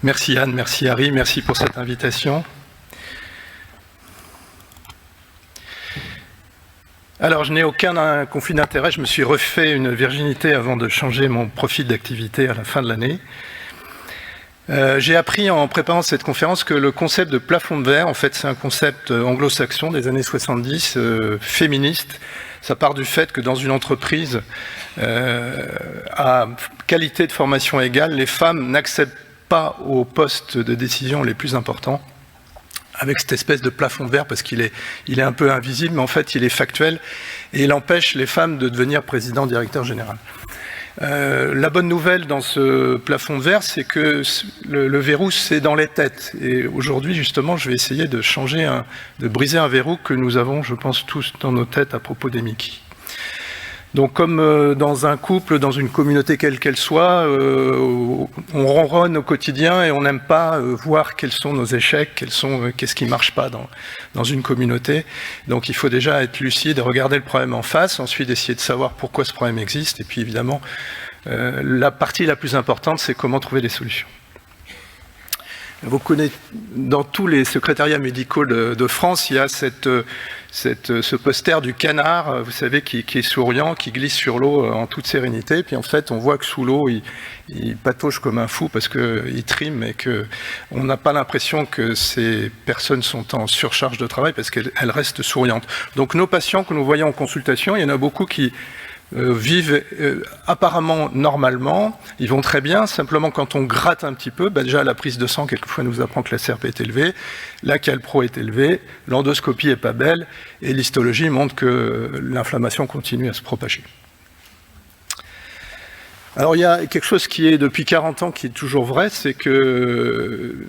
Merci Anne, merci Harry, merci pour cette invitation. Alors, je n'ai aucun conflit d'intérêt, je me suis refait une virginité avant de changer mon profil d'activité à la fin de l'année. J'ai appris en préparant cette conférence que le concept de plafond de verre, en fait, c'est un concept anglo-saxon des années 70, féministe. Ça part du fait que dans une entreprise à qualité de formation égale, les femmes n'accèdent pas aux postes de décision les plus importants, avec cette espèce de plafond de verre, parce qu'il est un peu invisible, mais en fait il est factuel, et il empêche les femmes de devenir président, directeur général. La bonne nouvelle dans ce plafond de verre, c'est que le verrou, c'est dans les têtes. Et aujourd'hui, justement, je vais essayer de de briser un verrou que nous avons, je pense, tous dans nos têtes à propos des Mickey. Donc, comme dans un couple, dans une communauté quelle qu'elle soit, on ronronne au quotidien et on n'aime pas voir quels sont nos échecs, qu'est-ce qui ne marche pas dans une communauté. Donc, il faut déjà être lucide et regarder le problème en face, ensuite essayer de savoir pourquoi ce problème existe. Et puis, évidemment, la partie la plus importante, c'est comment trouver des solutions. Vous connaissez, dans tous les secrétariats médicaux de France, il y a ce poster du canard, vous savez, qui est souriant, qui glisse sur l'eau en toute sérénité. Puis en fait, on voit que sous l'eau, il patauge comme un fou parce qu'il trime et qu'on n'a pas l'impression que ces personnes sont en surcharge de travail parce qu'elles restent souriantes. Donc nos patients que nous voyons en consultation, il y en a beaucoup qui vivent apparemment normalement, ils vont très bien, simplement quand on gratte un petit peu, déjà la prise de sang quelquefois nous apprend que la CRP est élevée, la calpro est élevée, l'endoscopie est pas belle, et l'histologie montre que l'inflammation continue à se propager. Alors il y a quelque chose qui est depuis 40 ans qui est toujours vrai, c'est que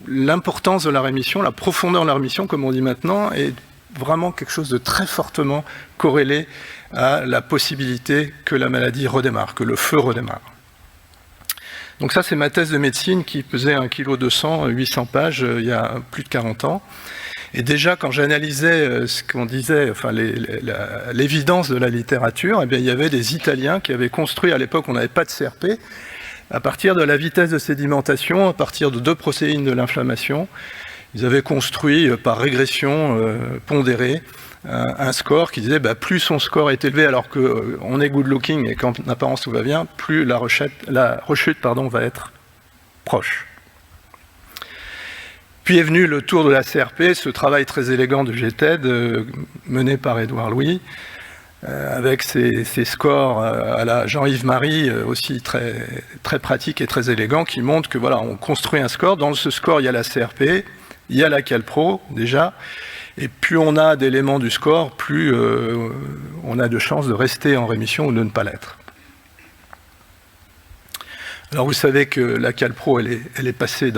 l'importance de la rémission, la profondeur de la rémission, comme on dit maintenant, est vraiment quelque chose de très fortement corrélé à la possibilité que la maladie redémarre, que le feu redémarre. Donc ça, c'est ma thèse de médecine qui pesait 1,2 kg, 800 pages, il y a plus de 40 ans. Et déjà, quand j'analysais ce qu'on disait, enfin l'évidence de la littérature, eh bien, il y avait des Italiens qui avaient construit, à l'époque, on n'avait pas de CRP, à partir de la vitesse de sédimentation, à partir de 2 protéines de l'inflammation, ils avaient construit par régression pondérée un score qui disait plus son score est élevé alors qu'on est good looking et qu'en apparence tout va bien, plus la rechute va être proche. Puis est venu le tour de la CRP, ce travail très élégant de GTED mené par Édouard Louis, avec ses scores à la Jean-Yves Marie, aussi très, très pratique et très élégant, qui montrent que voilà, on construit un score. Dans ce score, il y a la CRP, il y a la calpro déjà, et plus on a d'éléments du score, plus on a de chances de rester en rémission ou de ne pas l'être. Alors vous savez que la calpro, elle est passée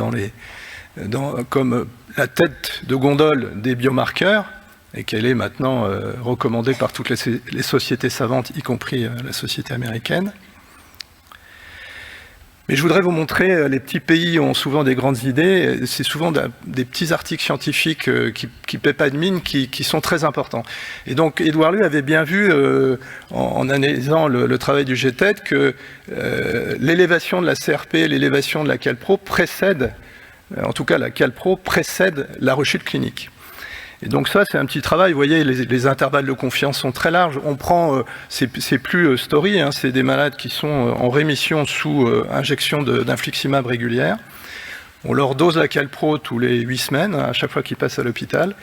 comme la tête de gondole des biomarqueurs, et qu'elle est maintenant recommandée par toutes les sociétés savantes, y compris la société américaine. Mais je voudrais vous montrer, les petits pays ont souvent des grandes idées, c'est souvent des petits articles scientifiques qui paient pas de mine, qui sont très importants. Et donc Édouard Louis avait bien vu, en analysant le travail du GTED, que l'élévation de la CRP, l'élévation de la calpro précède, en tout cas la calpro précède la rechute clinique. Et donc ça, c'est un petit travail. Vous voyez, les intervalles de confiance sont très larges. On prend, c'est plus story, hein, c'est des malades qui sont en rémission sous injection d'infliximab régulière. On leur dose la calpro tous les 8 semaines, à chaque fois qu'ils passent à l'hôpital,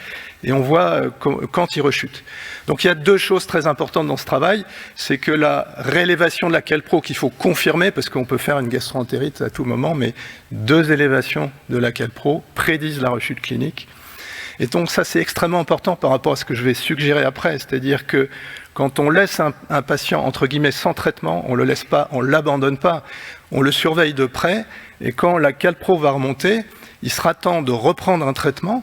et on voit quand ils rechutent. Donc il y a 2 choses très importantes dans ce travail, c'est que la réélévation de la calpro qu'il faut confirmer, parce qu'on peut faire une gastroentérite à tout moment, mais 2 élévations de la calpro prédisent la rechute clinique. Et donc ça, c'est extrêmement important par rapport à ce que je vais suggérer après, c'est-à-dire que quand on laisse un patient, entre guillemets, sans traitement, on ne le laisse pas, on ne l'abandonne pas, on le surveille de près, et quand la calpro va remonter, il sera temps de reprendre un traitement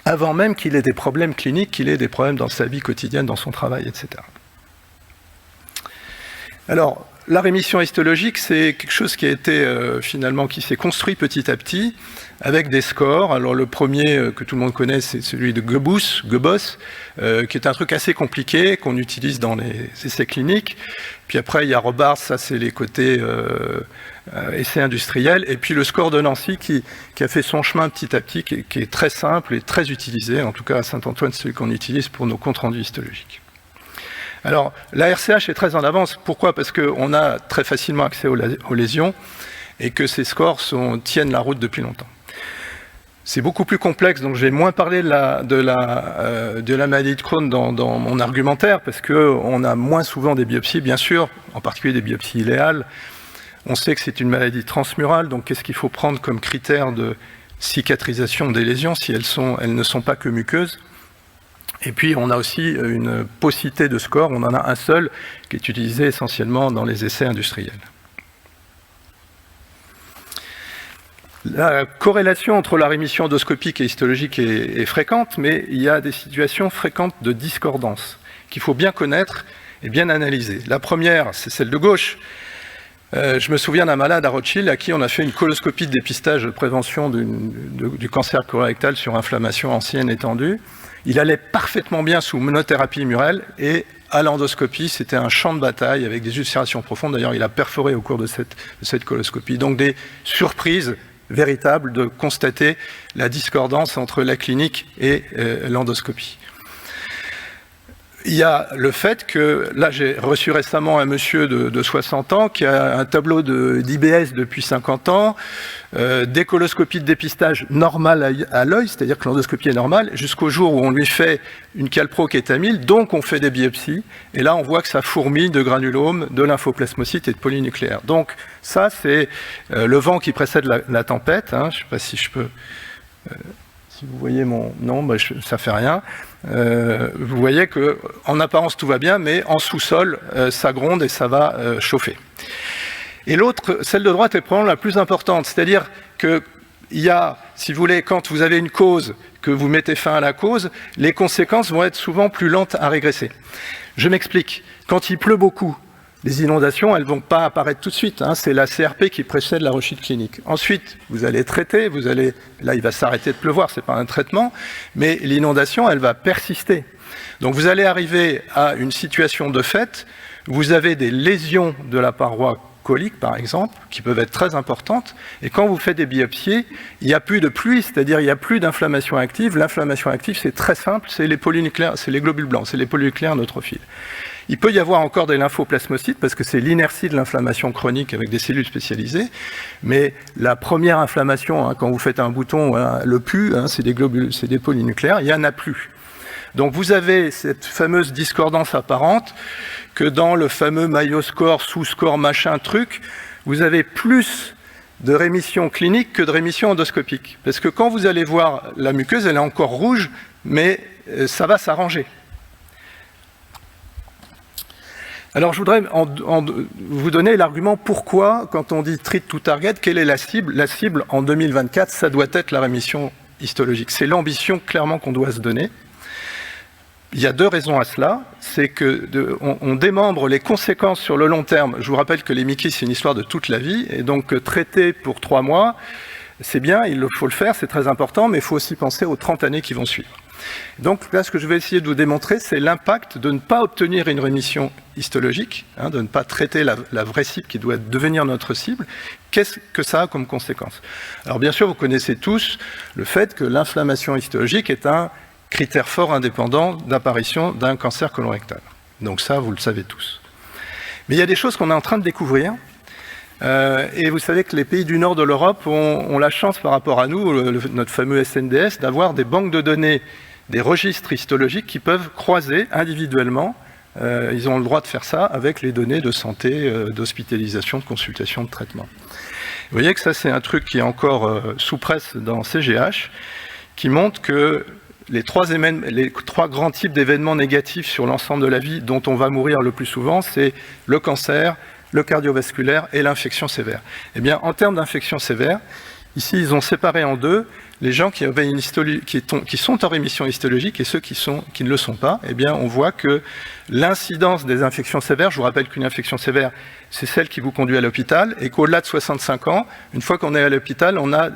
avant même qu'il ait des problèmes cliniques, qu'il ait des problèmes dans sa vie quotidienne, dans son travail, etc. Alors, la rémission histologique, c'est quelque chose qui a été finalement qui s'est construit petit à petit avec des scores. Alors le premier que tout le monde connaît, c'est celui de Goebos, qui est un truc assez compliqué qu'on utilise dans les essais cliniques. Puis après, il y a Robards, ça c'est les côtés essais industriels. Et puis le score de Nancy qui a fait son chemin petit à petit, qui est très simple et très utilisé. En tout cas, à Saint-Antoine, c'est celui qu'on utilise pour nos comptes rendus histologiques. Alors, la RCH est très en avance. Pourquoi? Parce qu'on a très facilement accès aux lésions et que ces scores tiennent la route depuis longtemps. C'est beaucoup plus complexe, donc j'ai moins parlé de la maladie de Crohn dans mon argumentaire, parce qu'on a moins souvent des biopsies, bien sûr, en particulier des biopsies iléales. On sait que c'est une maladie transmurale, donc qu'est-ce qu'il faut prendre comme critère de cicatrisation des lésions si elles ne sont pas que muqueuses? Et puis, on a aussi une paucité de score. On en a un seul qui est utilisé essentiellement dans les essais industriels. La corrélation entre la rémission endoscopique et histologique est fréquente, mais il y a des situations fréquentes de discordance qu'il faut bien connaître et bien analyser. La première, c'est celle de gauche. Je me souviens d'un malade à Rothschild à qui on a fait une coloscopie de dépistage de prévention du cancer colorectal sur inflammation ancienne étendue. Il allait parfaitement bien sous monothérapie murale et à l'endoscopie, c'était un champ de bataille avec des ulcérations profondes. D'ailleurs, il a perforé au cours de cette coloscopie. Donc des surprises véritables de constater la discordance entre la clinique et l'endoscopie. Il y a le fait que, là j'ai reçu récemment un monsieur de 60 ans qui a un tableau d'IBS depuis 50 ans, des coloscopies de dépistage normales à l'œil, c'est-à-dire que l'endoscopie est normale, jusqu'au jour où on lui fait une calprokétamine, donc on fait des biopsies, et là on voit que ça fourmille de granulomes, de lymphoplasmocytes et de polynucléaires. Donc ça c'est le vent qui précède la tempête, hein. Je ne sais pas si je peux... Si vous voyez mon... Non, ça ne fait rien. Vous voyez qu'en apparence tout va bien, mais en sous-sol, ça gronde et ça va chauffer. Et l'autre, celle de droite, est probablement la plus importante. C'est-à-dire qu'il y a, si vous voulez, quand vous avez une cause, que vous mettez fin à la cause, les conséquences vont être souvent plus lentes à régresser. Je m'explique. Quand il pleut beaucoup, les inondations, elles ne vont pas apparaître tout de suite. Hein. C'est la CRP qui précède la rechute clinique. Ensuite, vous allez traiter, là il va s'arrêter de pleuvoir, ce n'est pas un traitement, mais l'inondation, elle va persister. Donc vous allez arriver à une situation de fait, vous avez des lésions de la paroi colique, par exemple, qui peuvent être très importantes, et quand vous faites des biopsies, il n'y a plus de pluie, c'est-à-dire il n'y a plus d'inflammation active. L'inflammation active, c'est très simple, c'est les polynucléaires, c'est les globules blancs, c'est les polynucléaires neutrophiles. Il peut y avoir encore des lymphoplasmocytes parce que c'est l'inertie de l'inflammation chronique avec des cellules spécialisées, mais la première inflammation, hein, quand vous faites un bouton, hein, le PU, hein, c'est des globules, c'est des polynucléaires, il n'y en a plus. Donc vous avez cette fameuse discordance apparente que dans le fameux Mayo score, sous-score, machin, truc, vous avez plus de rémission clinique que de rémission endoscopique. Parce que quand vous allez voir la muqueuse, elle est encore rouge, mais ça va s'arranger. Alors je voudrais vous donner l'argument pourquoi, quand on dit treat to target, quelle est la cible? La cible en 2024, ça doit être la rémission histologique. C'est l'ambition clairement qu'on doit se donner. Il y a deux raisons à cela, c'est qu'on démembre les conséquences sur le long terme. Je vous rappelle que les MICI, c'est une histoire de toute la vie, et donc traiter pour 3 mois, c'est bien, il faut le faire, c'est très important, mais il faut aussi penser aux 30 années qui vont suivre. Donc là, ce que je vais essayer de vous démontrer, c'est l'impact de ne pas obtenir une rémission histologique, hein, de ne pas traiter la vraie cible qui doit devenir notre cible. Qu'est-ce que ça a comme conséquence? Alors bien sûr, vous connaissez tous le fait que l'inflammation histologique est un critère fort indépendant d'apparition d'un cancer colorectal. Donc ça, vous le savez tous. Mais il y a des choses qu'on est en train de découvrir. Et vous savez que les pays du nord de l'Europe ont la chance par rapport à nous, notre fameux SNDS, d'avoir des banques de données, des registres histologiques qui peuvent croiser individuellement. Ils ont le droit de faire ça avec les données de santé, d'hospitalisation, de consultation, de traitement. Vous voyez que ça, c'est un truc qui est encore sous presse dans CGH, qui montre que les trois grands types d'événements négatifs sur l'ensemble de la vie dont on va mourir le plus souvent, c'est le cancer, le cardiovasculaire et l'infection sévère. Eh bien, en termes d'infection sévère, Ici, ils ont séparé en deux les gens qui sont en rémission histologique et ceux qui ne le sont pas. Eh bien, on voit que l'incidence des infections sévères, je vous rappelle qu'une infection sévère, c'est celle qui vous conduit à l'hôpital, et qu'au-delà de 65 ans, une fois qu'on est à l'hôpital, on a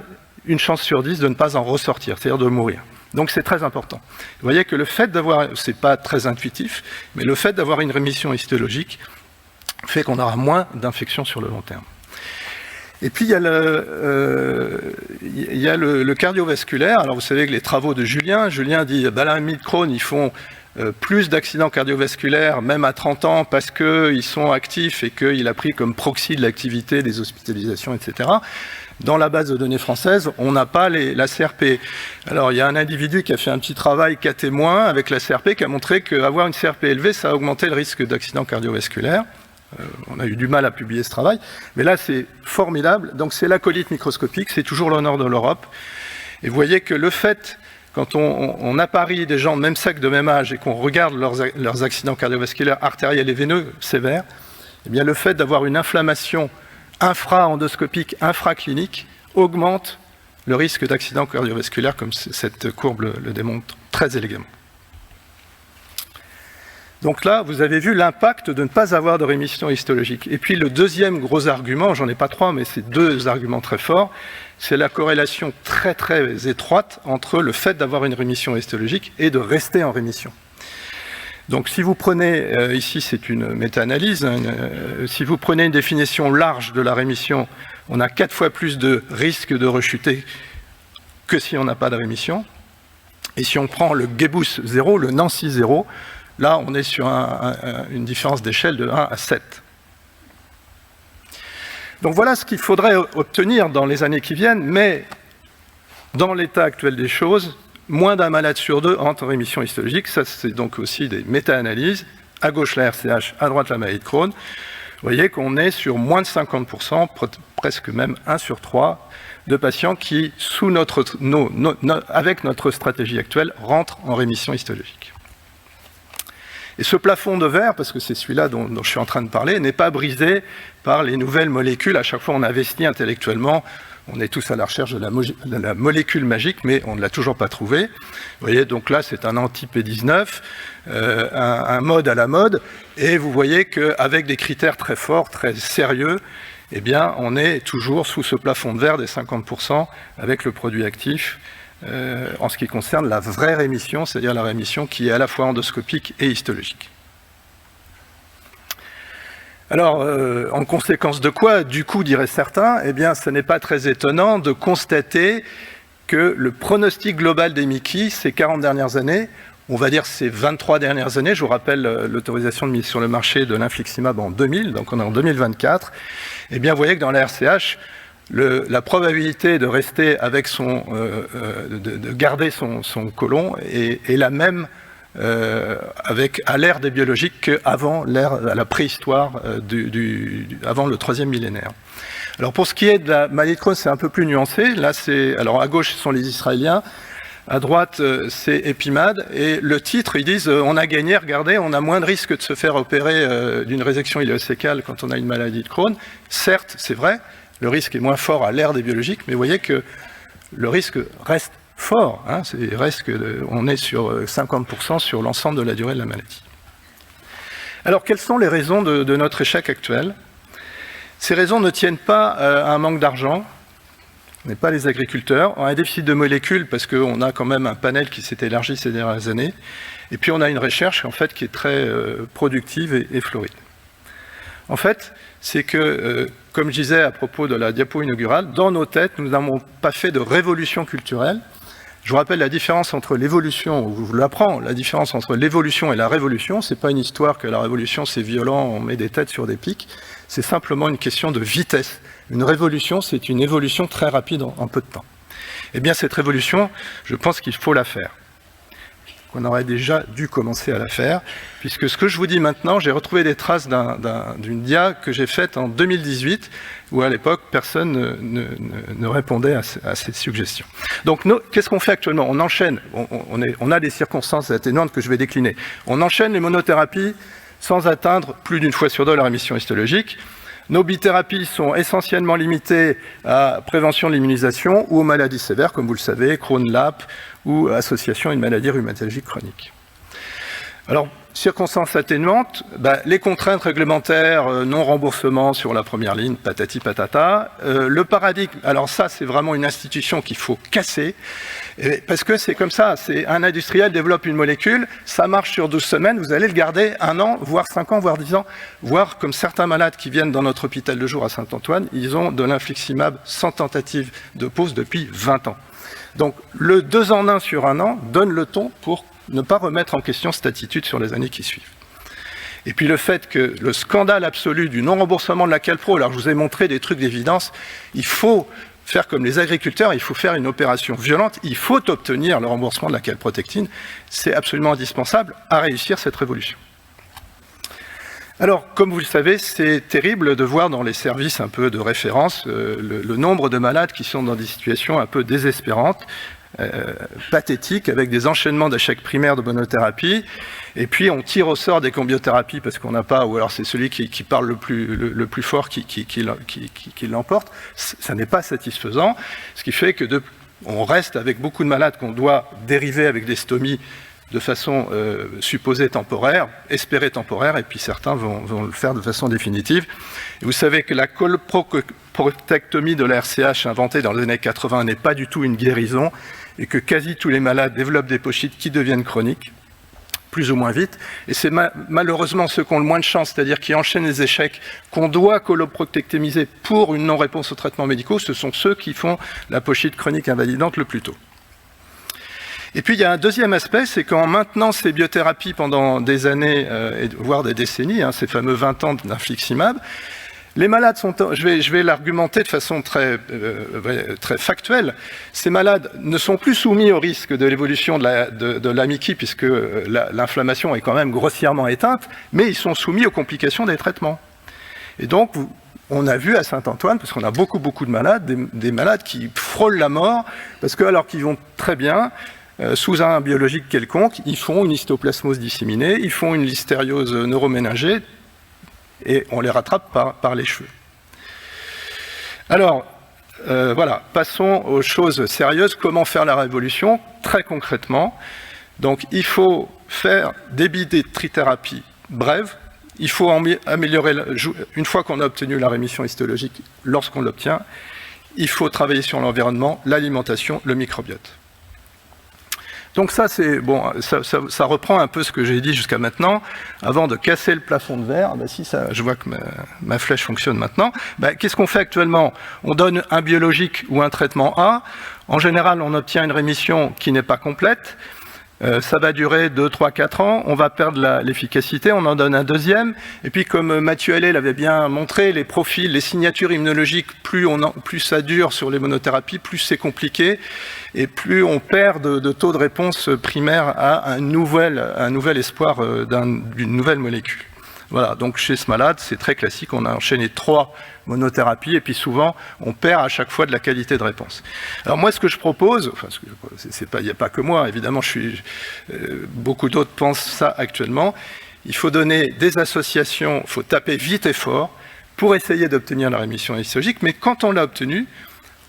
une chance sur 10 de ne pas en ressortir, c'est-à-dire de mourir. Donc c'est très important. Vous voyez que le fait d'avoir, c'est pas très intuitif, mais le fait d'avoir une rémission histologique fait qu'on aura moins d'infections sur le long terme. Et puis il y a le cardiovasculaire. Alors vous savez que les travaux de Julien dit Balain Crohn, ils font plus d'accidents cardiovasculaires, même à 30 ans, parce qu'ils sont actifs et qu'il a pris comme proxy de l'activité des hospitalisations, etc. Dans la base de données française, on n'a pas la CRP. Alors, il y a un individu qui a fait un petit travail cas témoin avec la CRP qui a montré qu'avoir une CRP élevée, ça a augmenté le risque d'accident cardiovasculaire. On a eu du mal à publier ce travail, mais là, c'est formidable. Donc, c'est la colite microscopique, c'est toujours le nord de l'Europe. Et vous voyez que le fait, quand on apparie des gens de même sexe, de même âge, et qu'on regarde leurs accidents cardiovasculaires artériels et veineux sévères, eh bien, le fait d'avoir une inflammation infra-endoscopique, infraclinique, augmente le risque d'accident cardiovasculaire, comme cette courbe le démontre très élégamment. Donc là, vous avez vu l'impact de ne pas avoir de rémission histologique. Et puis le deuxième gros argument, j'en ai pas trois, mais c'est deux arguments très forts, c'est la corrélation très très étroite entre le fait d'avoir une rémission histologique et de rester en rémission. Donc si vous prenez, ici c'est une méta-analyse, si vous prenez une définition large de la rémission, on a 4 fois plus de risque de rechuter que si on n'a pas de rémission. Et si on prend le Gebus 0, le Nancy 0, là on est sur une différence d'échelle de 1 à 7. Donc voilà ce qu'il faudrait obtenir dans les années qui viennent, mais dans l'état actuel des choses, moins d'un malade sur deux entre en rémission histologique. Ça, c'est donc aussi des méta-analyses. À gauche, la RCH, à droite, la maladie de Crohn. Vous voyez qu'on est sur moins de 50%, presque même 1 sur 3, de patients qui, avec notre stratégie actuelle, rentrent en rémission histologique. Et ce plafond de verre, parce que c'est celui-là dont je suis en train de parler, n'est pas brisé par les nouvelles molécules. À chaque fois, on investit intellectuellement. On est tous à la recherche de la molécule magique, mais on ne l'a toujours pas trouvée. Vous voyez, donc là, c'est un anti-P19, un mode à la mode, et vous voyez qu'avec des critères très forts, très sérieux, eh bien, on est toujours sous ce plafond de verre des 50% avec le produit actif, en ce qui concerne la vraie rémission, c'est-à-dire la rémission qui est à la fois endoscopique et histologique. Alors, en conséquence de quoi, du coup, diraient certains, eh bien, ce n'est pas très étonnant de constater que le pronostic global des MICI, ces 40 dernières années, on va dire ces 23 dernières années, je vous rappelle l'autorisation de mise sur le marché de l'infliximab en 2000, donc on est en 2024, eh bien, vous voyez que dans la RCH, la probabilité de rester avec de garder son côlon est la même à l'ère des biologiques qu'avant à la préhistoire, avant le 3e millénaire. Alors pour ce qui est de la maladie de Crohn, c'est un peu plus nuancé. Là, alors à gauche, ce sont les Israéliens, à droite, c'est Epimad, et le titre, ils disent on a gagné, regardez, on a moins de risque de se faire opérer d'une résection iléosécale quand on a une maladie de Crohn. Certes, c'est vrai, le risque est moins fort à l'ère des biologiques, mais vous voyez que le risque reste fort, hein, on est sur 50% sur l'ensemble de la durée de la maladie. Alors, quelles sont les raisons de notre échec actuel? Ces raisons ne tiennent pas à un manque d'argent, on n'est pas les agriculteurs, on a un déficit de molécules parce qu'on a quand même un panel qui s'est élargi ces dernières années, et puis on a une recherche en fait qui est très productive et floride. En fait, c'est que, comme je disais à propos de la diapo inaugurale, dans nos têtes, nous n'avons pas fait de révolution culturelle. Je vous rappelle la différence entre l'évolution, je vous l'apprends, la différence entre l'évolution et la révolution, c'est pas une histoire que la révolution c'est violent, on met des têtes sur des pics, c'est simplement une question de vitesse. Une révolution, c'est une évolution très rapide en peu de temps. Eh bien cette révolution, je pense qu'il faut la faire. On aurait déjà dû commencer à la faire, puisque ce que je vous dis maintenant, j'ai retrouvé des traces d'une dia que j'ai faite en 2018, où à l'époque, personne ne répondait à ces suggestions. Donc, qu'est-ce qu'on fait actuellement? On enchaîne, on a des circonstances atténuantes que je vais décliner. On enchaîne les monothérapies sans atteindre plus d'une fois sur deux la rémission histologique. Nos bithérapies sont essentiellement limitées à prévention de l'immunisation ou aux maladies sévères, comme vous le savez, Crohn-Lap ou association à une maladie rhumatologique chronique. Alors, circonstances atténuantes, les contraintes réglementaires, non-remboursement sur la première ligne, patati patata. Le paradigme, alors ça, c'est vraiment une institution qu'il faut casser, parce que c'est comme ça, c'est un industriel développe une molécule, ça marche sur 12 semaines, vous allez le garder 1 an, voire 5 ans, voire 10 ans, voire comme certains malades qui viennent dans notre hôpital de jour à Saint-Antoine, ils ont de l'infliximab sans tentative de pause depuis 20 ans. Donc, le 2 en 1 sur 1 an donne le ton pour ne pas remettre en question cette attitude sur les années qui suivent. Et puis le fait que le scandale absolu du non-remboursement de la Calpro, alors je vous ai montré des trucs d'évidence, il faut faire comme les agriculteurs, il faut faire une opération violente, il faut obtenir le remboursement de la calprotectine, c'est absolument indispensable à réussir cette révolution. Alors, comme vous le savez, c'est terrible de voir dans les services un peu de référence le nombre de malades qui sont dans des situations un peu désespérantes, pathétique, avec des enchaînements d'échecs primaires de monothérapie, et puis on tire au sort des combiothérapies parce qu'on n'a pas, ou alors c'est celui qui parle le plus fort qui l'emporte. Ça n'est pas satisfaisant, ce qui fait que on reste avec beaucoup de malades qu'on doit dériver avec des stomies de façon supposée temporaire, espérée temporaire, et puis certains vont le faire de façon définitive. Et vous savez que la colprotectomie de la RCH inventée dans les années 80 n'est pas du tout une guérison, et que quasi tous les malades développent des pochites qui deviennent chroniques, plus ou moins vite. Et c'est malheureusement ceux qui ont le moins de chance, c'est-à-dire qui enchaînent les échecs, qu'on doit coloprotectomiser pour une non-réponse aux traitements médicaux, ce sont ceux qui font la pochite chronique invalidante le plus tôt. Et puis il y a un deuxième aspect, c'est qu'en maintenant ces biothérapies pendant des années, voire des décennies, ces fameux 20 ans d'infliximab, les malades sont, je vais l'argumenter de façon très factuelle, ces malades ne sont plus soumis au risque de l'évolution de l'AMICI, puisque l'inflammation est quand même grossièrement éteinte, mais ils sont soumis aux complications des traitements. Et donc, on a vu à Saint-Antoine, parce qu'on a beaucoup de malades, des malades qui frôlent la mort, parce que alors qu'ils vont très bien, sous un biologique quelconque, ils font une histoplasmose disséminée, ils font une listériose neuroméningée, et on les rattrape par les cheveux. Alors, voilà, passons aux choses sérieuses. Comment faire la révolution? Très concrètement, donc il faut faire des trithérapies brèves, il faut améliorer, une fois qu'on a obtenu la rémission histologique, lorsqu'on l'obtient, il faut travailler sur l'environnement, l'alimentation, le microbiote. Donc ça, c'est bon, ça reprend un peu ce que j'ai dit jusqu'à maintenant. Avant de casser le plafond de verre, si ça, je vois que ma flèche fonctionne maintenant. Qu'est-ce qu'on fait actuellement? On donne un biologique ou un traitement A. En général, on obtient une rémission qui n'est pas complète. Ça va durer 2, 3, 4 ans, on va perdre l'efficacité, on en donne un deuxième, et puis comme Mathieu Allais l'avait bien montré, les profils, les signatures immunologiques, plus ça dure sur les monothérapies, plus c'est compliqué, et plus on perd de taux de réponse primaire à un nouvel espoir d'une nouvelle molécule. Voilà, donc chez ce malade, c'est très classique, on a enchaîné 3 monothérapies et puis souvent, on perd à chaque fois de la qualité de réponse. Alors moi, ce que je propose, enfin, il n'y a pas que moi, évidemment, beaucoup d'autres pensent ça actuellement, il faut donner des associations, il faut taper vite et fort pour essayer d'obtenir la rémission histologique, mais quand on l'a obtenue,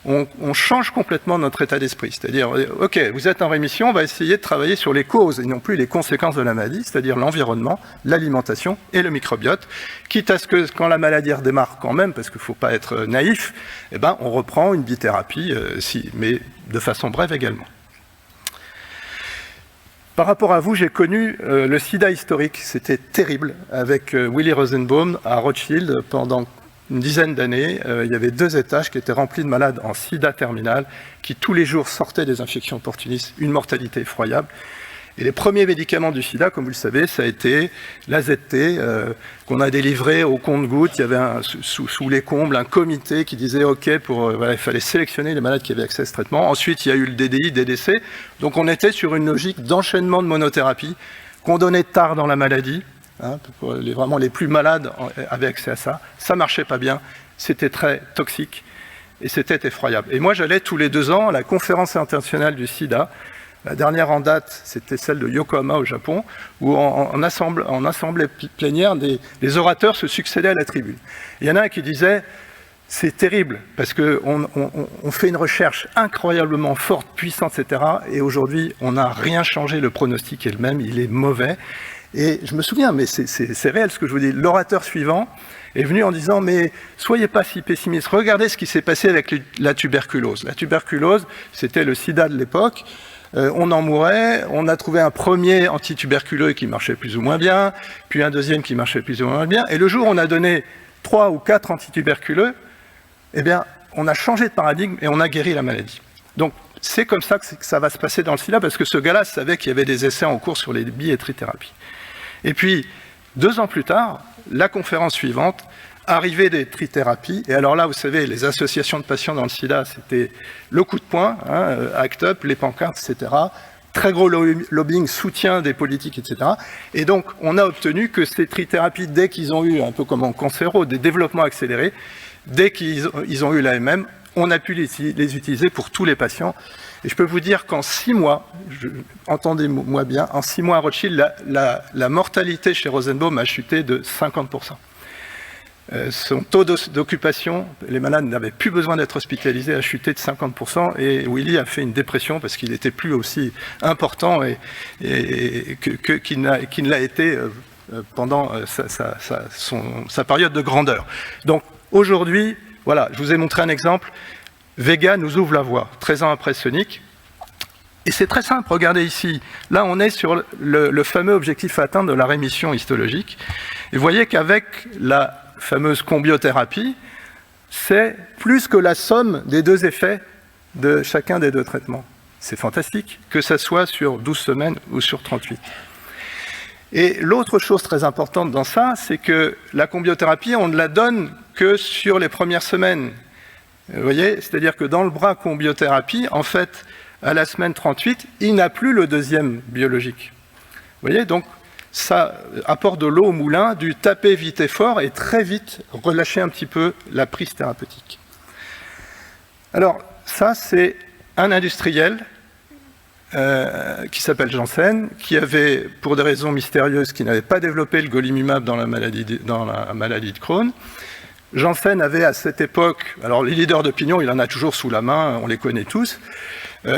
on change complètement notre état d'esprit. C'est-à-dire, ok, vous êtes en rémission, on va essayer de travailler sur les causes et non plus les conséquences de la maladie, c'est-à-dire l'environnement, l'alimentation et le microbiote, quitte à ce que quand la maladie redémarre quand même, parce qu'il ne faut pas être naïf, on reprend une bithérapie, mais de façon brève également. Par rapport à vous, j'ai connu le sida historique, c'était terrible, avec Willy Rosenbaum à Rothschild pendant une dizaine d'années, il y avait 2 étages qui étaient remplis de malades en sida terminal qui tous les jours sortaient des infections opportunistes, une mortalité effroyable. Et les premiers médicaments du sida, comme vous le savez, ça a été l'AZT, qu'on a délivré au compte-gouttes. Il y avait sous les combles un comité qui disait OK, il fallait sélectionner les malades qui avaient accès à ce traitement. Ensuite, il y a eu le DDI, DDC. Donc on était sur une logique d'enchaînement de monothérapie qu'on donnait tard dans la maladie. Vraiment les plus malades avaient accès à ça. Ça marchait pas bien, c'était très toxique et c'était effroyable. Et moi, j'allais tous les 2 ans à la conférence internationale du sida La dernière en date, c'était celle de Yokohama au Japon, où en assemblée plénière, les orateurs se succédaient à la tribune. Il y en a un qui disait « c'est terrible, parce qu'on fait une recherche incroyablement forte, puissante, etc. Et aujourd'hui, on n'a rien changé, le pronostic est le même, il est mauvais. » Et je me souviens, mais c'est réel ce que je vous dis, l'orateur suivant est venu en disant « mais soyez pas si pessimiste, regardez ce qui s'est passé avec la tuberculose. » La tuberculose, c'était le sida de l'époque. On en mourait, on a trouvé un premier antituberculeux qui marchait plus ou moins bien, puis un deuxième qui marchait plus ou moins bien, et le jour où on a donné 3 ou 4 antituberculeux, eh bien, on a changé de paradigme et on a guéri la maladie. Donc, c'est comme ça que ça va se passer dans le sida, parce que ce gars-là savait qu'il y avait des essais en cours sur les billetteries-thérapies. Et puis, 2 ans plus tard, la conférence suivante, arrivée des trithérapies, et alors là, vous savez, les associations de patients dans le sida, c'était le coup de poing, hein, ACT UP, les pancartes, etc., très gros lobbying, soutien des politiques, etc. Et donc, on a obtenu que ces trithérapies, dès qu'ils ont eu, un peu comme en cancéro, des développements accélérés, dès qu'ils ont eu l'AMM, on a pu les utiliser pour tous les patients. Et je peux vous dire qu'en 6 mois, entendez-moi bien, en 6 mois à Rothschild, la mortalité chez Rosenbaum a chuté de 50%. Son taux d'occupation, les malades n'avaient plus besoin d'être hospitalisés, a chuté de 50%, et Willy a fait une dépression parce qu'il n'était plus aussi important qu'il ne l'a été pendant sa période de grandeur. Donc aujourd'hui, voilà, je vous ai montré un exemple, Vega nous ouvre la voie, 13 ans après Sonic, et c'est très simple, regardez ici, là on est sur le fameux objectif à atteindre de la rémission histologique, et vous voyez qu'avec la fameuse combiothérapie, c'est plus que la somme des 2 effets de chacun des 2 traitements. C'est fantastique, que ça soit sur 12 semaines ou sur 38. Et l'autre chose très importante dans ça, c'est que la combiothérapie, on ne la donne que sur les premières semaines. Vous voyez, c'est-à-dire que dans le bras combiothérapie, en fait, à la semaine 38, il n'a plus le 2e biologique. Vous voyez, donc, ça apporte de l'eau au moulin, du taper vite et fort, et très vite relâcher un petit peu la prise thérapeutique. Alors, ça, c'est un industriel qui s'appelle Janssen, qui avait, pour des raisons mystérieuses, qui n'avait pas développé le golimumab dans la maladie de Crohn. Janssen avait à cette époque, alors les leaders d'opinion, il en a toujours sous la main, on les connaît tous,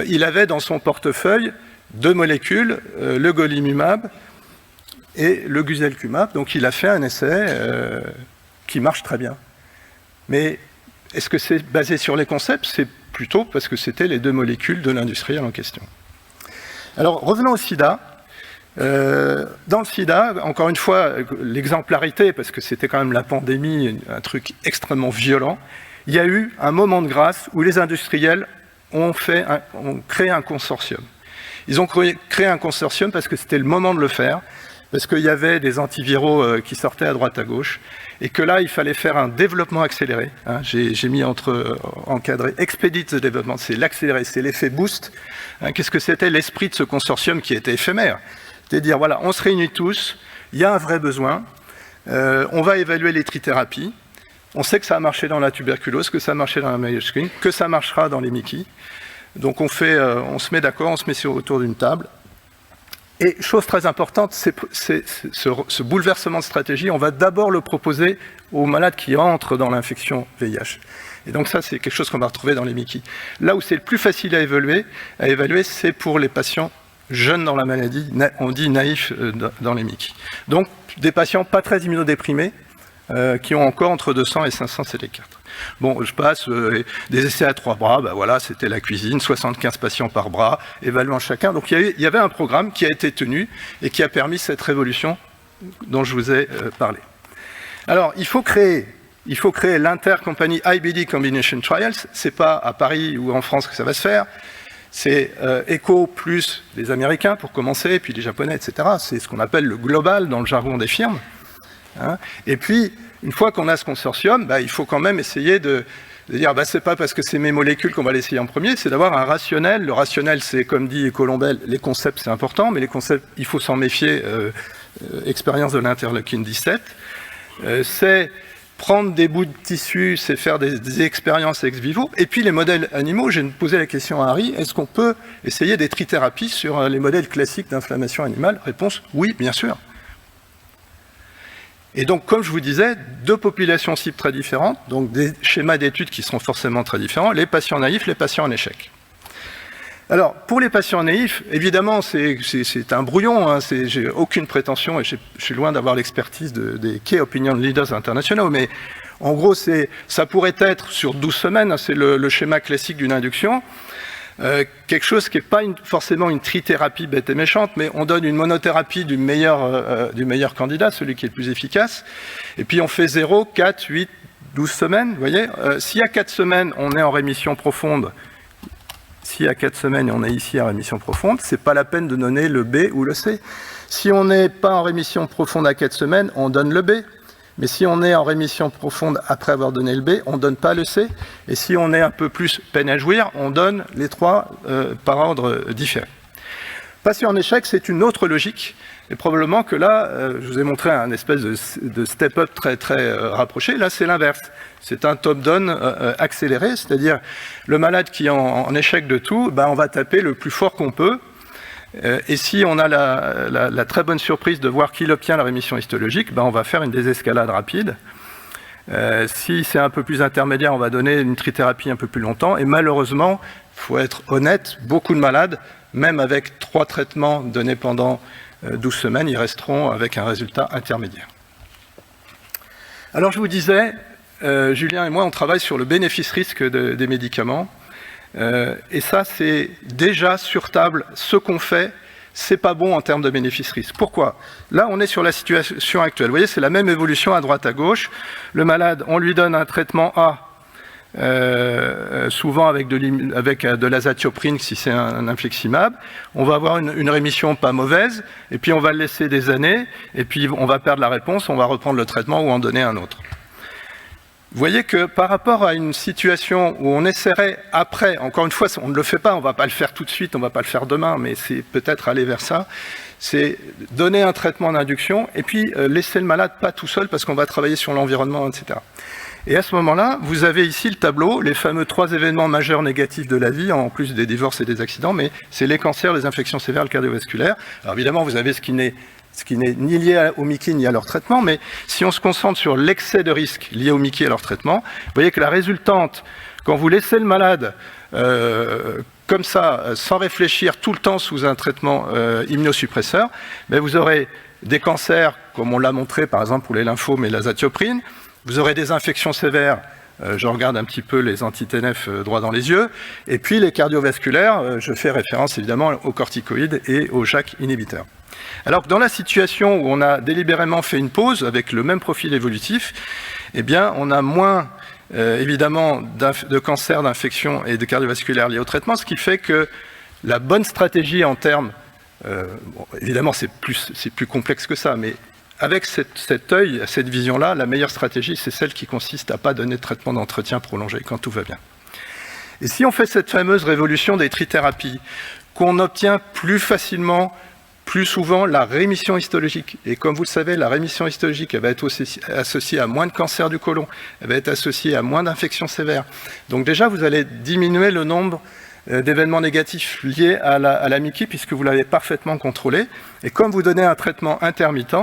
il avait dans son portefeuille 2 molécules, le golimumab et le guselkumab, donc il a fait un essai qui marche très bien. Mais est-ce que c'est basé sur les concepts? C'est plutôt parce que c'était les 2 molécules de l'industriel en question. Alors revenons au sida. Dans le sida, encore une fois, l'exemplarité, parce que c'était quand même la pandémie, un truc extrêmement violent, il y a eu un moment de grâce où les industriels ont créé un consortium. Ils ont créé un consortium parce que c'était le moment de le faire, parce qu'il y avait des antiviraux qui sortaient à droite à gauche, et que là, il fallait faire un développement accéléré. Hein. J'ai mis encadré Expedite the Development, c'est l'accéléré, c'est l'effet boost. Hein. Qu'est-ce que c'était l'esprit de ce consortium qui était éphémère? C'est-à-dire, voilà, on se réunit tous, il y a un vrai besoin, on va évaluer les trithérapies, on sait que ça a marché dans la tuberculose, que ça a marché dans la Mayo Clinic, que ça marchera dans les Mickey. Donc on se met d'accord, on se met autour d'une table. Et chose très importante, ce bouleversement de stratégie, on va d'abord le proposer aux malades qui entrent dans l'infection VIH. Et donc ça, c'est quelque chose qu'on va retrouver dans les Mickey. Là où c'est le plus facile à évaluer, c'est pour les patients jeunes dans la maladie, on dit naïfs dans les Mickey. Donc des patients pas très immunodéprimés, qui ont encore entre 200 et 500 CD4. Bon, je passe, des essais à 3 bras, ben voilà, c'était la cuisine, 75 patients par bras, évaluant chacun. Donc il y avait un programme qui a été tenu et qui a permis cette révolution dont je vous ai parlé. Alors, il faut créer l'Inter-Company IBD Combination Trials. C'est pas à Paris ou en France que ça va se faire. C'est ECHO plus les Américains pour commencer, puis les Japonais, etc. C'est ce qu'on appelle le global dans le jargon des firmes. Hein. Et puis, une fois qu'on a ce consortium, il faut quand même essayer de dire c'est pas parce que c'est mes molécules qu'on va l'essayer en premier, c'est d'avoir un rationnel. Le rationnel, c'est comme dit Colombel, les concepts c'est important, mais les concepts, il faut s'en méfier, expérience de l'interleukine 17. C'est prendre des bouts de tissu, c'est faire des expériences ex vivo. Et puis les modèles animaux, j'ai posé la question à Harry, est-ce qu'on peut essayer des trithérapies sur les modèles classiques d'inflammation animale? Réponse, oui, bien sûr. Et donc, comme je vous disais, deux populations cibles très différentes, donc des schémas d'études qui seront forcément très différents, les patients naïfs, les patients en échec. Alors, pour les patients naïfs, évidemment, c'est un brouillon, hein, j'ai aucune prétention et je suis loin d'avoir l'expertise des key opinion leaders internationaux, mais en gros, ça pourrait être sur 12 semaines, hein, c'est le schéma classique d'une induction, quelque chose qui n'est pas forcément une trithérapie bête et méchante, mais on donne une monothérapie du meilleur candidat, celui qui est le plus efficace, et puis on fait 0, 4, 8, 12 semaines, vous voyez. Si à 4 semaines, on est en rémission profonde, si à 4 semaines on est ici en rémission profonde, c'est pas la peine de donner le B ou le C. Si on n'est pas en rémission profonde à 4 semaines, on donne le B. Mais si on est en rémission profonde après avoir donné le B, on ne donne pas le C. Et si on est un peu plus peine à jouir, on donne les trois par ordre différé. Passer en échec, c'est une autre logique. Et probablement que là, je vous ai montré un espèce de step-up très rapproché. Là, c'est l'inverse. C'est un top-down accéléré, c'est-à-dire le malade qui est en échec de tout, ben, on va taper le plus fort qu'on peut. Et si on a la très bonne surprise de voir qu'il obtient la rémission histologique, ben, on va faire une désescalade rapide. Si c'est un peu plus intermédiaire, on va donner une trithérapie un peu plus longtemps. Et malheureusement, il faut être honnête, beaucoup de malades, même avec 3 traitements donnés pendant 12 semaines, ils resteront avec un résultat intermédiaire. Alors je vous disais, Julien et moi, on travaille sur le bénéfice-risque des médicaments. Et ça, c'est déjà sur table. Ce qu'on fait, c'est pas bon en termes de bénéfice-risque. Pourquoi? Là, on est sur la situation actuelle. Vous voyez, c'est la même évolution à droite à gauche. Le malade, on lui donne un traitement A, souvent avec de l'azatioprine si c'est un infliximab. On va avoir une rémission pas mauvaise, et puis on va le laisser des années, et puis on va perdre la réponse, on va reprendre le traitement ou en donner un autre. Vous voyez que par rapport à une situation où on essaierait après, encore une fois, on ne le fait pas, on ne va pas le faire tout de suite, on ne va pas le faire demain, mais c'est peut-être aller vers ça, c'est donner un traitement d'induction et puis laisser le malade pas tout seul parce qu'on va travailler sur l'environnement, etc. Et à ce moment-là, vous avez ici le tableau, les fameux 3 événements majeurs négatifs de la vie, en plus des divorces et des accidents, mais c'est les cancers, les infections sévères, le cardiovasculaire. Alors évidemment, vous avez ce qui n'est ni lié au Mickey ni à leur traitement, mais si on se concentre sur l'excès de risque lié au Mickey et à leur traitement, vous voyez que la résultante, quand vous laissez le malade comme ça, sans réfléchir tout le temps sous un traitement immunosuppresseur, ben vous aurez des cancers, comme on l'a montré par exemple pour les lymphomes et l'azatioprine, vous aurez des infections sévères, je regarde un petit peu les anti-TNF droit dans les yeux, et puis les cardiovasculaires, je fais référence évidemment aux corticoïdes et aux JAK inhibiteurs. Alors que dans la situation où on a délibérément fait une pause avec le même profil évolutif, eh bien on a moins évidemment de cancers, d'infections et de cardiovasculaires liés au traitement, ce qui fait que la bonne stratégie en termes, bon, évidemment c'est plus complexe que ça, mais avec cet œil, cette vision-là, la meilleure stratégie, c'est celle qui consiste à ne pas donner de traitement d'entretien prolongé quand tout va bien. Et si on fait cette fameuse révolution des trithérapies, qu'on obtient plus facilement, plus souvent, la rémission histologique. Et comme vous le savez, la rémission histologique, elle va être aussi associée à moins de cancer du côlon, elle va être associée à moins d'infections sévères. Donc déjà, vous allez diminuer le nombre d'événements négatifs liés à la Mickey, puisque vous l'avez parfaitement contrôlé. Et comme vous donnez un traitement intermittent,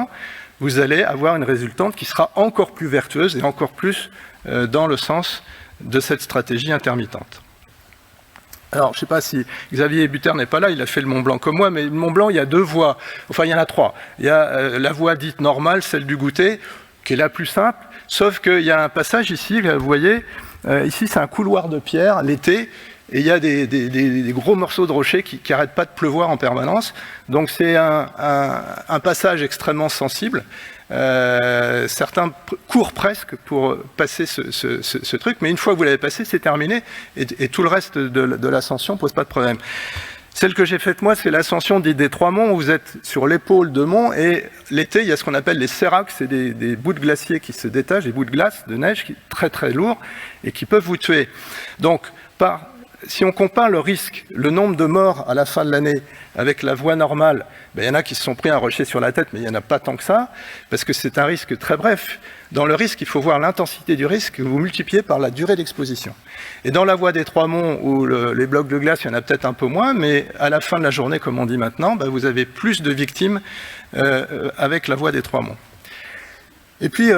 vous allez avoir une résultante qui sera encore plus vertueuse et encore plus dans le sens de cette stratégie intermittente. Alors, je ne sais pas si Xavier Buter n'est pas là, il a fait le Mont Blanc comme moi, mais le Mont Blanc, il y a 2 voies, enfin il y en a 3. Il y a la voie dite normale, celle du goûter, qui est la plus simple, sauf qu'il y a un passage ici, vous voyez, ici c'est un couloir de pierre, l'été, et il y a des gros morceaux de rochers qui n'arrêtent pas de pleuvoir en permanence. Donc c'est un passage extrêmement sensible. Certains courent presque pour passer ce truc, mais une fois que vous l'avez passé, c'est terminé, et tout le reste de l'ascension ne pose pas de problème. Celle que j'ai faite moi, c'est l'ascension des 3 monts, où vous êtes sur l'épaule de monts, et l'été, il y a ce qu'on appelle les séracs, c'est des bouts de glacier qui se détachent, des bouts de glace, de neige, très très lourds, et qui peuvent vous tuer. Donc, par si on compare le risque, le nombre de morts à la fin de l'année avec la voie normale, il y en a qui se sont pris un rocher sur la tête, mais il n'y en a pas tant que ça, parce que c'est un risque très bref. Dans le risque, il faut voir l'intensité du risque que vous multipliez par la durée d'exposition. Et dans la voie des Trois Monts, où les blocs de glace, il y en a peut-être un peu moins, mais à la fin de la journée, comme on dit maintenant, vous avez plus de victimes avec la voie des Trois Monts. Et puis,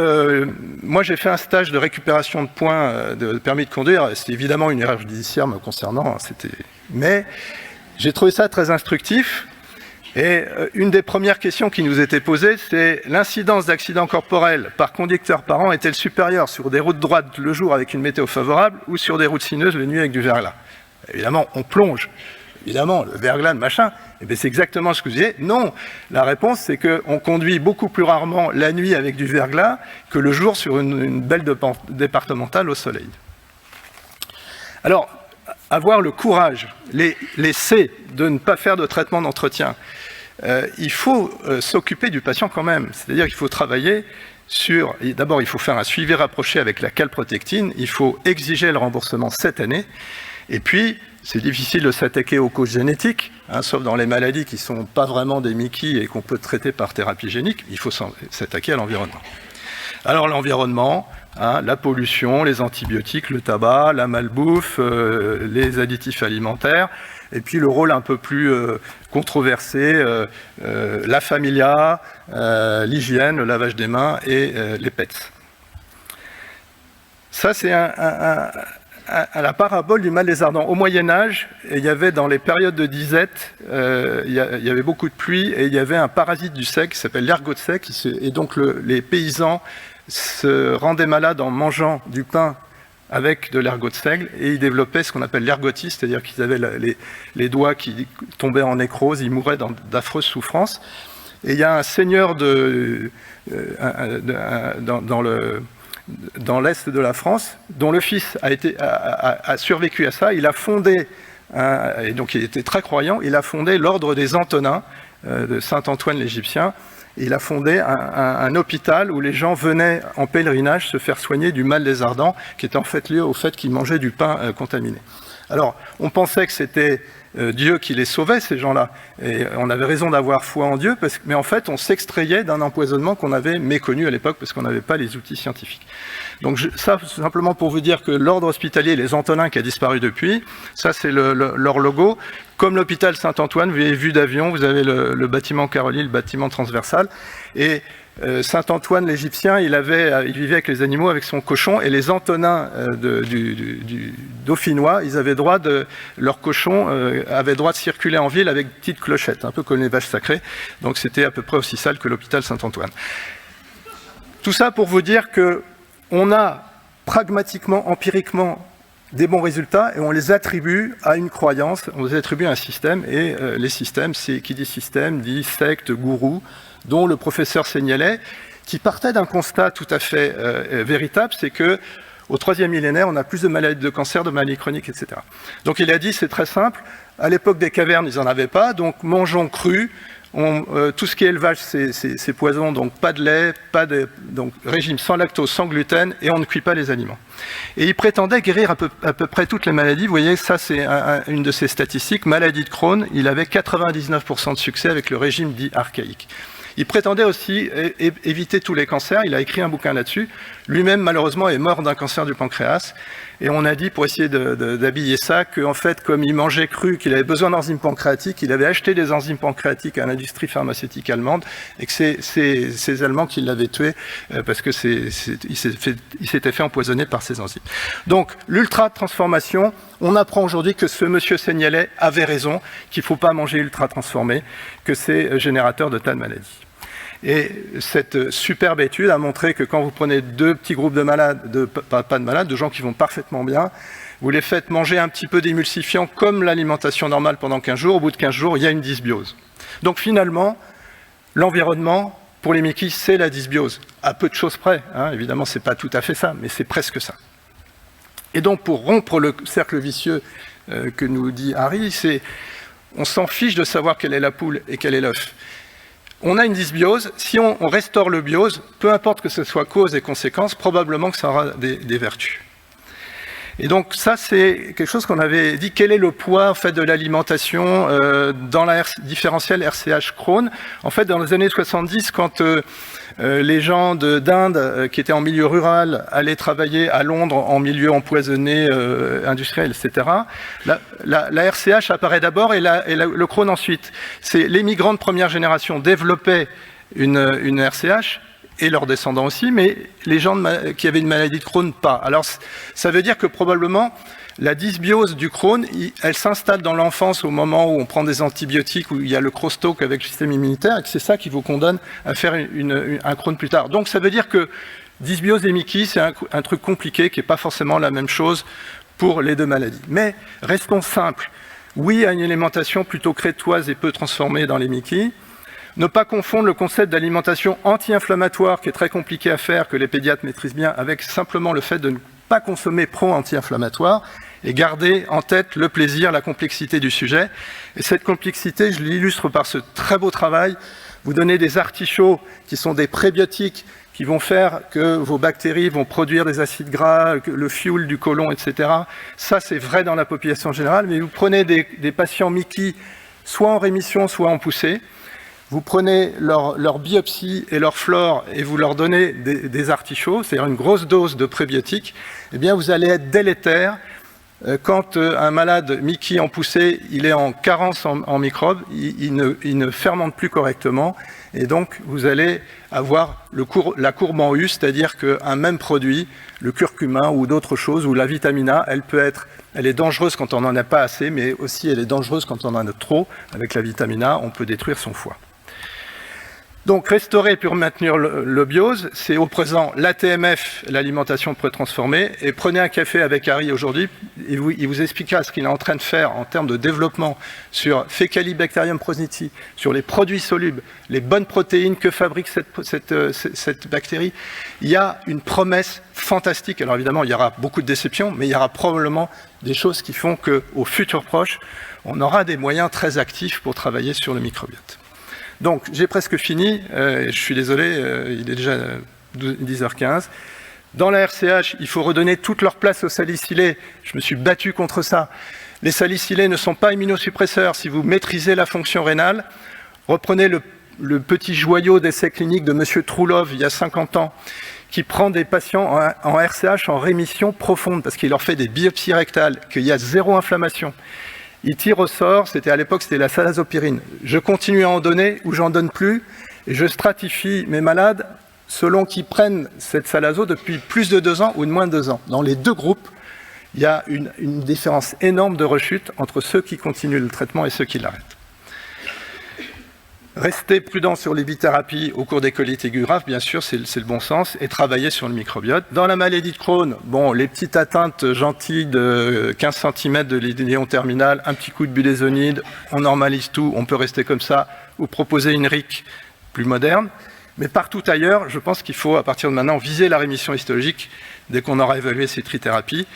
moi j'ai fait un stage de récupération de points de permis de conduire. C'était évidemment une erreur judiciaire me concernant, mais j'ai trouvé ça très instructif. Et une des premières questions qui nous était posée, c'est l'incidence d'accidents corporels par conducteur par an est-elle supérieure sur des routes droites le jour avec une météo favorable ou sur des routes sinueuses la nuit avec du verglas? Évidemment, on plonge. Évidemment, le verglas, le machin, c'est exactement ce que je disais. Non, la réponse, c'est qu'on conduit beaucoup plus rarement la nuit avec du verglas que le jour sur une belle départementale au soleil. Alors, avoir le courage, les C, de ne pas faire de traitement d'entretien. Il faut s'occuper du patient quand même. C'est-à-dire qu'il faut travailler sur... D'abord, il faut faire un suivi rapproché avec la calprotectine. Il faut exiger le remboursement cette année. Et puis, c'est difficile de s'attaquer aux causes génétiques, sauf dans les maladies qui ne sont pas vraiment des Mickey et qu'on peut traiter par thérapie génique. Il faut s'attaquer à l'environnement. Alors l'environnement, la pollution, les antibiotiques, le tabac, la malbouffe, les additifs alimentaires, et puis le rôle un peu plus controversé, la familia, l'hygiène, le lavage des mains et les pets. Ça, c'est à la parabole du mal des ardents. Au Moyen-Âge, il y avait dans les périodes de disette, il y avait beaucoup de pluie et il y avait un parasite du seigle qui s'appelle l'ergot de seigle. Et donc les paysans se rendaient malades en mangeant du pain avec de l'ergot de seigle et ils développaient ce qu'on appelle l'ergotisme, c'est-à-dire qu'ils avaient les doigts qui tombaient en nécrose, ils mouraient d'affreuses souffrances. Et il y a un seigneur dans l'est de la France, dont le fils a survécu à ça. Il a fondé, et donc il était très croyant, il a fondé l'ordre des Antonins de Saint-Antoine l'Égyptien. Il a fondé un hôpital où les gens venaient en pèlerinage se faire soigner du mal des ardents, qui était en fait lié au fait qu'ils mangeaient du pain contaminé. Alors, on pensait que c'était Dieu qui les sauvait, ces gens-là. Et on avait raison d'avoir foi en Dieu, mais en fait, on s'extrayait d'un empoisonnement qu'on avait méconnu à l'époque, parce qu'on n'avait pas les outils scientifiques. Donc ça, simplement pour vous dire que l'ordre hospitalier, les Antonins, qui a disparu depuis, ça c'est leur logo. Comme l'hôpital Saint-Antoine, vous avez vu d'avion, vous avez le bâtiment Caroline, le bâtiment transversal. Et Saint-Antoine l'Égyptien, il vivait avec les animaux, avec son cochon, et les Antonins du Dauphinois, leurs cochons avaient droit de circuler en ville avec une petite clochette, un peu comme les vaches sacrées. Donc c'était à peu près aussi sale que l'hôpital Saint-Antoine. Tout ça pour vous dire qu'on a pragmatiquement, empiriquement, des bons résultats et on les attribue à une croyance, on les attribue à un système, et les systèmes, qui dit système, dit secte, gourou, dont le professeur Seignelay, qui partait d'un constat tout à fait véritable, c'est que au 3e millénaire, on a plus de maladies de cancer, de maladies chroniques, etc. Donc il a dit, c'est très simple, à l'époque des cavernes, ils n'en avaient pas, donc mangeons cru, tout ce qui est élevage, c'est poison, donc pas de lait, donc régime sans lactose, sans gluten, et on ne cuit pas les aliments. Et il prétendait guérir à peu près toutes les maladies. Vous voyez, ça c'est une de ses statistiques. Maladie de Crohn, il avait 99% de succès avec le régime dit archaïque. Il prétendait aussi éviter tous les cancers, il a écrit un bouquin là-dessus. Lui-même, malheureusement, est mort d'un cancer du pancréas. Et on a dit, pour essayer d'habiller ça, qu'en fait, comme il mangeait cru, qu'il avait besoin d'enzymes pancréatiques, il avait acheté des enzymes pancréatiques à l'industrie pharmaceutique allemande, et que c'est ces Allemands qui l'avaient tué, parce que il s'était fait empoisonner par ces enzymes. Donc, l'ultra-transformation, on apprend aujourd'hui que ce monsieur Seignelay avait raison, qu'il ne faut pas manger ultra-transformé, que c'est générateur de tas de maladies. Et cette superbe étude a montré que quand vous prenez deux petits groupes de malades, pas de malades, de gens qui vont parfaitement bien, vous les faites manger un petit peu d'émulsifiant comme l'alimentation normale pendant 15 jours, au bout de 15 jours, il y a une dysbiose. Donc finalement, l'environnement, pour les Mickey, c'est la dysbiose. À peu de choses près, évidemment, c'est pas tout à fait ça, mais c'est presque ça. Et donc pour rompre le cercle vicieux que nous dit Harry, on s'en fiche de savoir quelle est la poule et quel est l'œuf. On a une dysbiose, si on restaure le biose, peu importe que ce soit cause et conséquence, probablement que ça aura des vertus. Et donc ça, c'est quelque chose qu'on avait dit. Quel est le poids en fait de l'alimentation dans la différentielle RCH Crohn? En fait, dans les années 70, quand les gens d'Inde qui étaient en milieu rural allaient travailler à Londres en milieu empoisonné, industriel, etc. La RCH apparaît d'abord et le Crohn ensuite. Les migrants de première génération développaient une RCH, et leurs descendants aussi, mais les gens qui avaient une maladie de Crohn, pas. Alors, ça veut dire que probablement, la dysbiose du Crohn, elle s'installe dans l'enfance au moment où on prend des antibiotiques, où il y a le crosstalk avec le système immunitaire, et que c'est ça qui vous condamne à faire un Crohn plus tard. Donc, ça veut dire que dysbiose et Miki, c'est un truc compliqué, qui n'est pas forcément la même chose pour les deux maladies. Mais, restons simples. Oui à une alimentation plutôt crétoise et peu transformée dans les Miki. Ne pas confondre le concept d'alimentation anti-inflammatoire, qui est très compliqué à faire, que les pédiatres maîtrisent bien, avec simplement le fait de ne pas consommer pro-anti-inflammatoire, et garder en tête le plaisir, la complexité du sujet. Et cette complexité, je l'illustre par ce très beau travail. Vous donnez des artichauts qui sont des prébiotiques, qui vont faire que vos bactéries vont produire des acides gras, le fuel du côlon, etc. Ça, c'est vrai dans la population générale, mais vous prenez des patients Miki, soit en rémission, soit en poussée. Vous prenez leur biopsie et leur flore et vous leur donnez des artichauts, c'est-à-dire une grosse dose de prébiotiques, eh bien vous allez être délétère. Quand un malade Miki en poussée, il est en carence en microbes, il ne fermente plus correctement, et donc vous allez avoir la courbe en U, c'est-à-dire qu'un même produit, le curcuma ou d'autres choses, ou la vitamine A, elle est dangereuse quand on n'en a pas assez, mais aussi elle est dangereuse quand on en a trop. Avec la vitamine A, on peut détruire son foie. Donc, restaurer pour maintenir le biose, c'est au présent l'ATMF, l'alimentation pré-transformée. Et prenez un café avec Harry aujourd'hui, il vous expliquera ce qu'il est en train de faire en termes de développement sur Faecalibacterium prausnitzii, sur les produits solubles, les bonnes protéines que fabrique cette bactérie. Il y a une promesse fantastique. Alors évidemment, il y aura beaucoup de déceptions, mais il y aura probablement des choses qui font qu'au futur proche, on aura des moyens très actifs pour travailler sur le microbiote. Donc, j'ai presque fini, je suis désolé, il est déjà 10h15. Dans la RCH, il faut redonner toute leur place aux salicylés. Je me suis battu contre ça. Les salicylés ne sont pas immunosuppresseurs. Si vous maîtrisez la fonction rénale, reprenez le petit joyau d'essai clinique de M. Troulov, il y a 50 ans, qui prend des patients en RCH en rémission profonde, parce qu'il leur fait des biopsies rectales, qu'il y a zéro inflammation. Il tire au sort, à l'époque c'était la salazopyrine. Je continue à en donner ou j'en donne plus et je stratifie mes malades selon qu'ils prennent cette salazo depuis plus de 2 ans ou de moins de 2 ans. Dans les deux groupes, il y a une différence énorme de rechute entre ceux qui continuent le traitement et ceux qui l'arrêtent. Restez prudent sur les bithérapies au cours des colites aiguës graves, bien sûr, c'est le bon sens, et travailler sur le microbiote. Dans la maladie de Crohn, bon, les petites atteintes gentilles de 15 cm de l'iléon terminal, un petit coup de budesonide, on normalise tout, on peut rester comme ça, ou proposer une RIC plus moderne. Mais partout ailleurs, je pense qu'il faut, à partir de maintenant, viser la rémission histologique dès qu'on aura évalué ces trithérapies.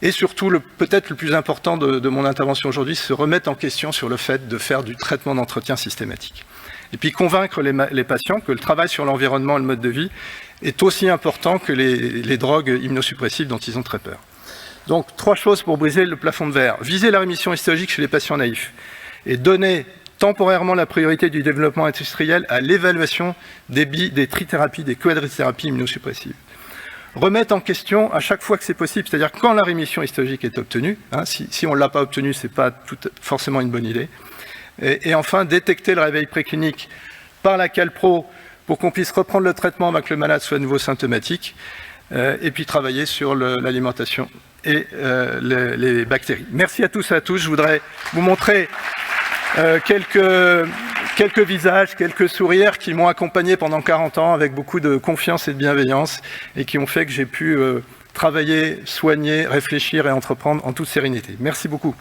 Et surtout, peut-être le plus important de mon intervention aujourd'hui, c'est se remettre en question sur le fait de faire du traitement d'entretien systématique. Et puis convaincre les patients que le travail sur l'environnement et le mode de vie est aussi important que les drogues immunosuppressives dont ils ont très peur. Donc, 3 choses pour briser le plafond de verre. Viser la rémission histologique chez les patients naïfs et donner temporairement la priorité du développement industriel à l'évaluation des trithérapies, des quadrithérapies immunosuppressives. Remettre en question à chaque fois que c'est possible, c'est-à-dire quand la rémission histologique est obtenue, hein, si on ne l'a pas obtenue, ce n'est pas forcément une bonne idée. Et enfin, détecter le réveil préclinique par la Calpro pour qu'on puisse reprendre le traitement avant que le malade soit à nouveau symptomatique, et puis travailler sur l'alimentation et les bactéries. Merci à tous et à tous. Je voudrais vous montrer quelques visages, quelques sourires qui m'ont accompagné pendant 40 ans avec beaucoup de confiance et de bienveillance et qui ont fait que j'ai pu travailler, soigner, réfléchir et entreprendre en toute sérénité. Merci beaucoup.